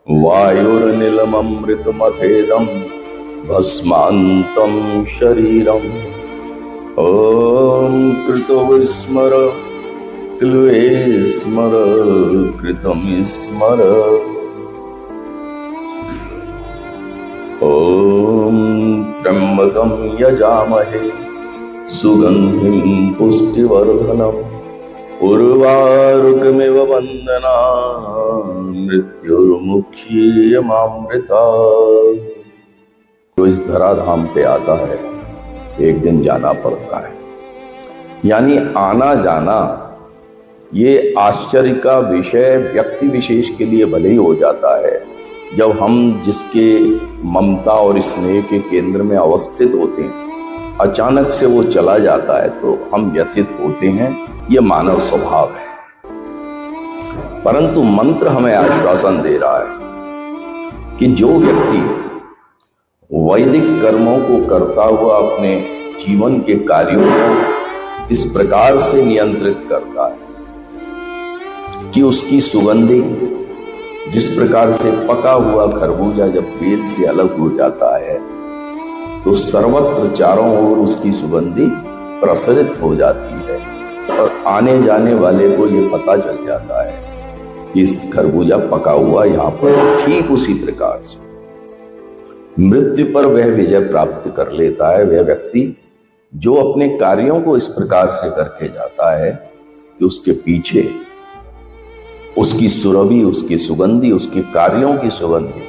वायुर्निलममृतमथेदं भस्मान्तं शरीरम्। ॐ कृतविस्मर क्लुवे स्मर कृतं स्मर। ॐ त्र्यम्बकं यजामहे सुगन्धिं पुष्टिवर्धनम्। उर्वारुकमिव वन्दना मृत्युर्मुक्षीयमामृता। जो इस धराधाम पे आता है एक दिन जाना पड़ता है, यानी आना जाना ये आश्चर्य का विषय व्यक्ति विशेष के लिए भले ही हो जाता है। जब हम जिसके ममता और स्नेह के केंद्र में अवस्थित होते हैं, अचानक से वो चला जाता है तो हम व्यथित होते हैं, ये मानव स्वभाव है। परंतु मंत्र हमें आश्वासन दे रहा है कि जो व्यक्ति वैदिक कर्मों को करता हुआ अपने जीवन के कार्यों को इस प्रकार से नियंत्रित करता है कि उसकी सुगंधी जिस प्रकार से पका हुआ खरबूजा जब बेल से अलग हो जाता है तो सर्वत्र चारों ओर उसकी सुगंधी प्रसरित हो जाती है और आने जाने वाले को ये पता चल जाता है कि इस खरबूजा पका हुआ यहाँ पर। ठीक उसी प्रकार से मृत्यु पर वह विजय प्राप्त कर लेता है वह व्यक्ति जो अपने कार्यों को इस प्रकार से करके जाता है कि उसके पीछे उसकी सुरभि, उसकी सुगंधी, उसके कार्यों की सुगंधी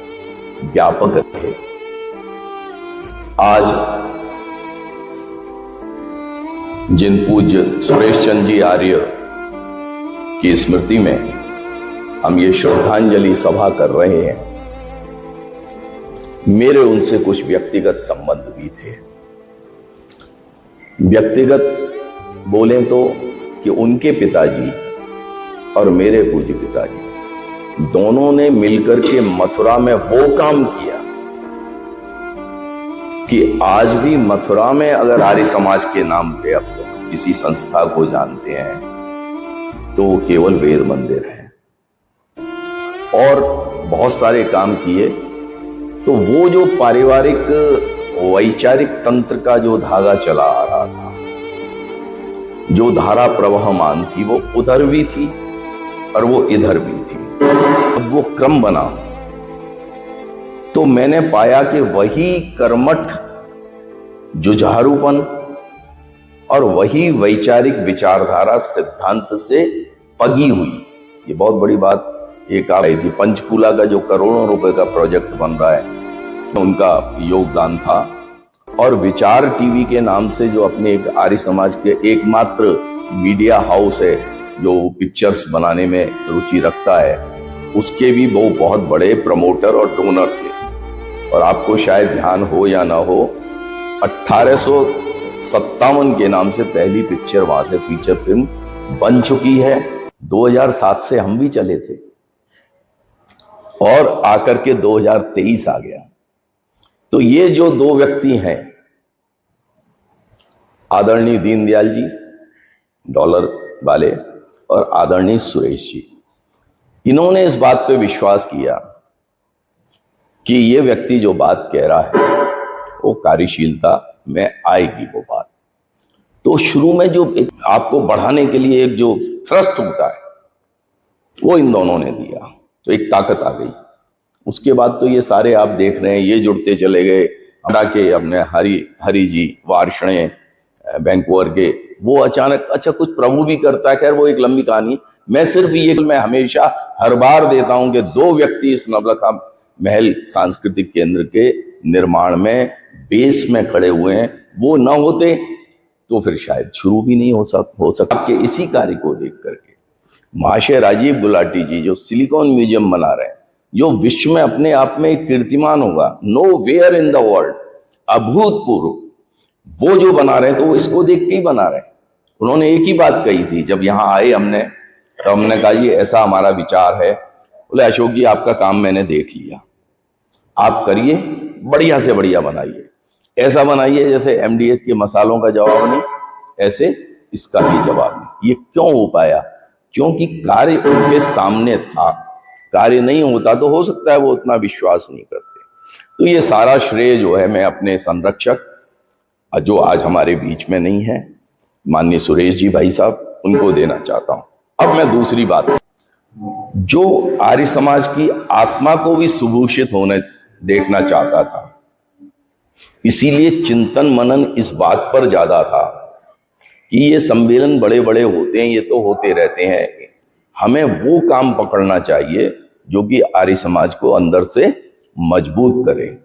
व्यापक है। आज जिन पूज्य सुरेश चंद्र जी आर्य की स्मृति में हम ये श्रद्धांजलि सभा कर रहे हैं, मेरे उनसे कुछ व्यक्तिगत संबंध भी थे। व्यक्तिगत बोले तो कि उनके पिताजी और मेरे पूज्य पिताजी दोनों ने मिलकर के मथुरा में वो काम किया कि आज भी मथुरा में अगर आर्य समाज के नाम पे अब तो किसी संस्था को जानते हैं तो वो केवल वेद मंदिर है। और बहुत सारे काम किए। तो वो जो पारिवारिक वैचारिक तंत्र का जो धागा चला आ रहा था, जो धारा प्रवहमान थी, वो उधर भी थी और वो इधर भी थी। अब वो क्रम बना तो मैंने पाया कि वही कर्मठ जुझारूपन और वही वैचारिक विचारधारा सिद्धांत से पगी हुई। ये बहुत बड़ी बात एक आ रही थी। पंचकूला का जो करोड़ों रुपए का प्रोजेक्ट बन रहा है, उनका योगदान था। और विचार टीवी के नाम से जो अपने एक आर्य समाज के एकमात्र मीडिया हाउस है जो पिक्चर्स बनाने में रुचि रखता है, उसके भी वो बहुत बड़े प्रमोटर और डोनर थे। और आपको शायद ध्यान हो या ना हो, 1857 के नाम से पहली पिक्चर वहां से फीचर फिल्म बन चुकी है। 2007 से हम भी चले थे और आकर के 2023 आ गया। तो ये जो दो व्यक्ति हैं, आदरणीय दीनदयाल जी डॉलर वाले और आदरणीय सुरेश जी, इन्होंने इस बात पे विश्वास किया कि ये व्यक्ति जो बात कह रहा है वो कार्यशीलता में आएगी वो बात। तो शुरू में जो आपको बढ़ाने के लिए एक जो थ्रस्ट होता है वो इन दोनों ने दिया, तो एक ताकत आ गई। उसके बाद तो ये सारे आप देख रहे हैं, ये जुड़ते चले गए। हमारा के अपने हरि जी वार्षणे वैंकूवर के, वो अचानक अच्छा कुछ प्रभु भी करता है। खैर वो एक लंबी कहानी। मैं सिर्फ ये मैं हमेशा हर बार देता हूं कि दो व्यक्ति इस नवलखा महल सांस्कृतिक केंद्र के निर्माण में बेस में खड़े हुए हैं। वो न होते तो फिर शायद शुरू भी नहीं हो सकता। कि इसी कार्य को देख करके महाशय राजीव गुलाटी जी जो सिलिकॉन म्यूजियम बना रहे हैं, जो विश्व में अपने आप में एक कीर्तिमान होगा, nowhere in the world, अभूतपूर्व, वो जो बना रहे हैं तो वो इसको देख के ही बना रहे हैं। उन्होंने एक ही बात कही थी जब यहाँ आए हमने, तो हमने कहा ये ऐसा हमारा विचार है। बोले अशोक जी आपका काम मैंने देख लिया, आप करिए, बढ़िया से बढ़िया बनाइए, ऐसा बनाइए जैसे एमडीएच के मसालों का जवाब नहीं, ऐसे इसका भी जवाब नहीं। ये क्यों हो पाया? क्योंकि कार्य उनके सामने था। कार्य नहीं होता तो हो सकता है वो उतना विश्वास नहीं करते। तो ये सारा श्रेय जो है मैं अपने संरक्षक जो आज हमारे बीच में नहीं है, माननीय सुरेश जी भाई साहब, उनको देना चाहता हूं। अब मैं दूसरी बात, जो आर्य समाज की आत्मा को भी सुभूषित होने देखना चाहता था, इसीलिए चिंतन मनन इस बात पर ज्यादा था कि ये सम्मेलन बड़े बड़े होते हैं, ये तो होते रहते हैं, हमें वो काम पकड़ना चाहिए जो कि आर्य समाज को अंदर से मजबूत करे।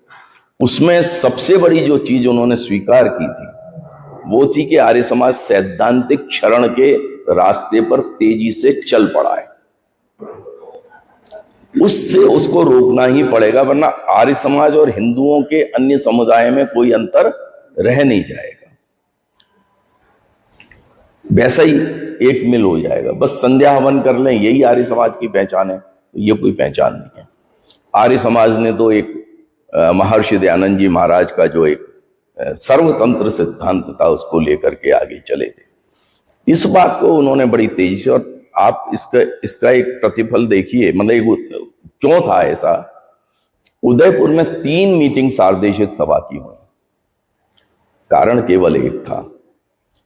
उसमें सबसे बड़ी जो चीज उन्होंने स्वीकार की थी वो थी कि आर्य समाज सैद्धांतिक क्षरण के रास्ते पर तेजी से चल पड़ा है, उससे उसको रोकना ही पड़ेगा, वरना आर्य समाज और हिंदुओं के अन्य समुदाय में कोई अंतर रह नहीं जाएगा, वैसा ही एक मिल हो जाएगा। बस संध्या हवन कर लें, यही आर्य समाज की पहचान है, तो ये कोई पहचान नहीं है। आर्य समाज ने तो एक महर्षि दयानंद जी महाराज का जो एक सर्वतंत्र सिद्धांत था उसको लेकर के आगे चले थे। इस बात को उन्होंने बड़ी तेजी से, और आप इसका एक प्रतिफल देखिए, मतलब क्यों था ऐसा। उदयपुर में 3 मीटिंग सार्वदेशिक सभा की हुई, कारण केवल एक था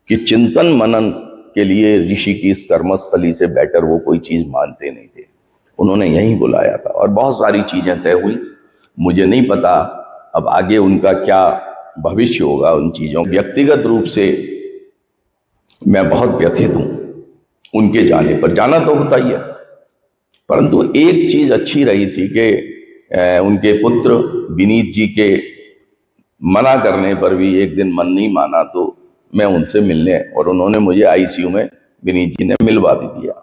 कि चिंतन मनन के लिए ऋषि की इस कर्मस्थली से बेटर वो कोई चीज मानते नहीं थे, उन्होंने यहीं बुलाया था। और बहुत सारी चीजें तय हुई, मुझे नहीं पता अब आगे उनका क्या भविष्य होगा उन चीजों। व्यक्तिगत रूप से मैं बहुत व्यथित हूं उनके जाने पर, जाना तो होता ही है, परंतु एक चीज अच्छी रही थी कि उनके पुत्र विनीत जी के मना करने पर भी एक दिन मन नहीं माना तो मैं उनसे मिलने, और उन्होंने मुझे आईसीयू में विनीत जी ने मिलवा भी दिया।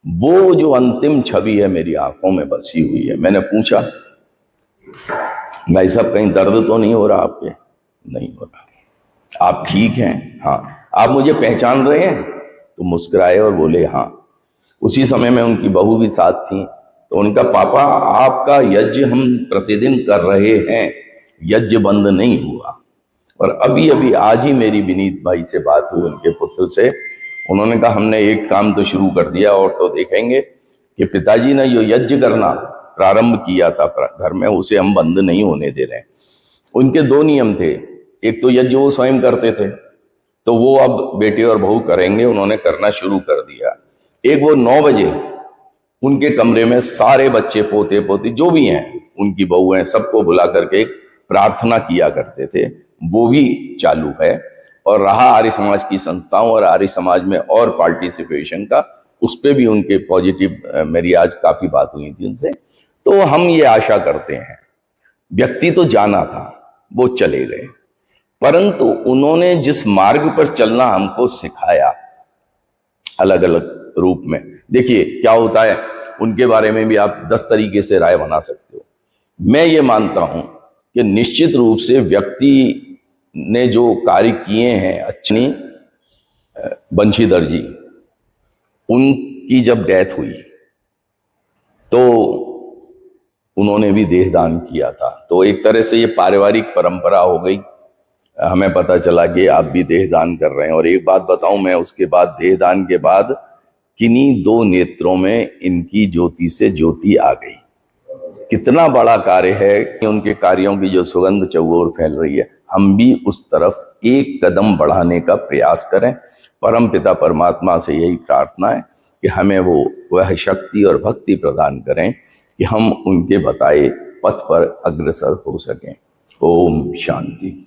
वो जो अंतिम छवि है मेरी आंखों में बसी हुई है। मैंने पूछा, भाई साहब कहीं दर्द तो नहीं हो रहा आपके? नहीं हो रहा। आप ठीक हैं? हाँ। आप मुझे पहचान रहे हैं? तो मुस्कुराए और बोले हाँ। उसी समय में उनकी बहू भी साथ थी, तो उनका, पापा आपका यज्ञ हम प्रतिदिन कर रहे हैं, यज्ञ बंद नहीं हुआ। और अभी अभी आज ही मेरी विनीत भाई से बात हुई, उनके पुत्र से, उन्होंने कहा हमने एक काम तो शुरू कर दिया और तो देखेंगे कि पिताजी ने जो यज्ञ करना प्रारंभ किया था घर में, उसे हम बंद नहीं होने दे रहे हैं। उनके 2 नियम थे, एक तो यज्ञ वो स्वयं करते थे, तो वो अब बेटे और बहू करेंगे, उन्होंने करना शुरू कर दिया। एक वो 9 बजे उनके कमरे में सारे बच्चे, पोते पोती जो भी हैं, उनकी बहू हैं, सबको बुला करके प्रार्थना किया करते थे, वो भी चालू है। और रहा आर्य समाज की संस्थाओं और आर्य समाज में और पार्टिसिपेशन का, उस पर भी उनके पॉजिटिव, मेरी आज काफी बात हुई थी उनसे। तो हम ये आशा करते हैं, व्यक्ति तो जाना था, वो चले गए, परंतु उन्होंने जिस मार्ग पर चलना हमको सिखाया अलग अलग रूप में, देखिए क्या होता है, उनके बारे में भी आप 10 तरीके से राय बना सकते हो। मैं ये मानता हूं कि निश्चित रूप से व्यक्ति ने जो कार्य किए हैं, अच्छी बंशीधर जी, उनकी जब डेथ हुई तो उन्होंने भी देहदान किया था, तो एक तरह से ये पारिवारिक परंपरा हो गई। हमें पता चला कि आप भी देहदान कर रहे हैं। और एक बात बताऊं मैं, उसके बाद देहदान के बाद किन्हीं 2 नेत्रों में इनकी ज्योति से ज्योति आ गई। कितना बड़ा कार्य है कि उनके कार्यों की जो सुगंध चौओर फैल रही है, हम भी उस तरफ एक कदम बढ़ाने का प्रयास करें। परमपिता परमात्मा से यही प्रार्थना है कि हमें वह शक्ति और भक्ति प्रदान करें कि हम उनके बताए पथ पर अग्रसर हो सकें। ओम शांति।